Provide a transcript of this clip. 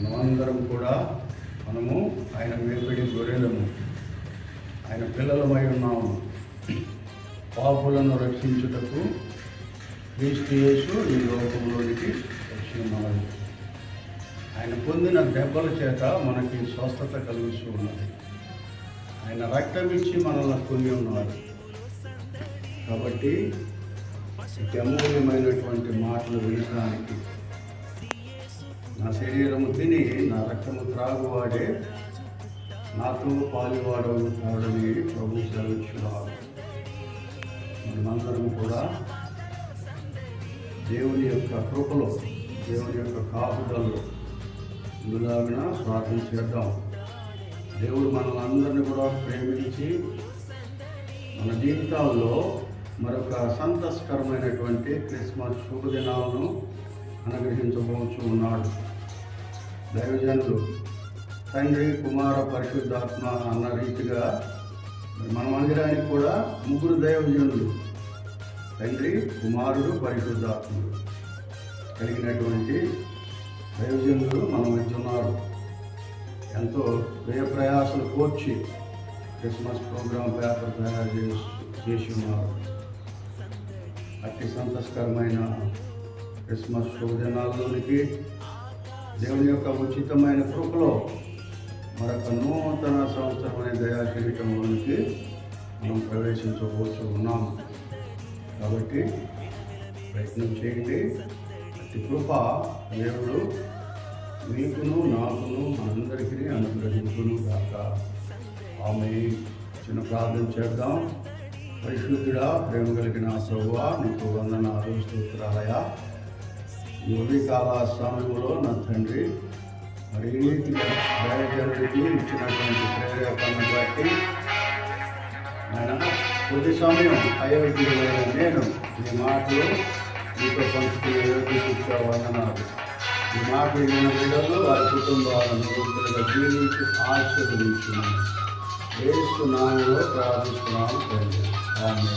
మనమందరం కూడా మనము ఆయన మేపిడి గొర్రెలము, ఆయన పిల్లలమై ఉన్నాము. పాపులను రక్షించుటకు క్రీస్తు యేసు ఈ లోకంలోనికి వచ్చి ఉన్నాడు. ఆయన పొందిన దెబ్బల చేత మనకి స్వస్థత కలుగుతూ ఉన్నది. ఆయన రక్తం ఇచ్చి మనల్ని కొని ఉన్నాడు. కాబట్టి అమూల్యమైనటువంటి మాటలు వినడానికి, నా శరీరము తిని నా రక్తము త్రాగువాడే నాతో పాలువాడవుతాడని ప్రభు సెలవిస్తున్నారు. మనమందరం కూడా దేవుని యొక్క కృపలో, దేవుని యొక్క కాపుదలలో ముందులాగిన ప్రార్థన చేద్దాం. దేవుడు మనల్ని అందరినీ కూడా ప్రేమించి మన జీవితాల్లో మరొక సంతోషకరమైనటువంటి క్రిస్మస్ శుభదినాలను అనుగ్రహించబోచు ఉన్నాడు. దైవజనులు తండ్రి, కుమార, పరిశుద్ధాత్మ అన్న రీతిగా మన మందిరానికి కూడా ముగ్గురు దైవజనులు, తండ్రి, కుమారుడు, పరిశుద్ధాత్ముడు కలిగినటువంటి దైవజనులు మన మధ్య ఉన్నారు. ఎంతో వ్యయ ప్రయాసాలు కోర్చి క్రిస్మస్ ప్రోగ్రాం పేపర్ తయారు చేసి ఉన్నారు. అతి సంతోషకరమైన క్రిస్మస్ శుభదినాల్లోనికి దేవుని యొక్క ఉచితమైన కృపలో మరొక నూతన సంవత్సరమైన దయా కిరీటంలోనికి మనం ప్రవేశించబోతూ ఉన్నాము. కాబట్టి ప్రయత్నం చేయండి. అతి కృప దేవుడు మీకును, నాకును, మనందరికీ అనుగ్రహించును గాక. ఆమె చిన్న ప్రార్థన చేద్దాం. పరిశుద్ధుడా, ప్రేమ కలిగిన ప్రభువా, నీకు వందనాలు, స్తోత్రాలయ. ఈ ఉదయకాల సమయంలో నా తండ్రి మరి దైవజనుడికి ఇచ్చినటువంటి ప్రేరేపణను బట్టి ఆయన కొద్ది సమయం అయోగ్యుడైన నేను ఈ మాటలు మీతో పంచుకునే యోగ్యత వందనాలు. ఈ మాటలు విన్న బిడ్డలు వారి కుటుంబాలను గుర్తులుగా జీవించి ఆశీర్వదించున్నాను. యేసు నామములో ప్రార్థిస్తున్నాను తండ్రి. ఆమేన్.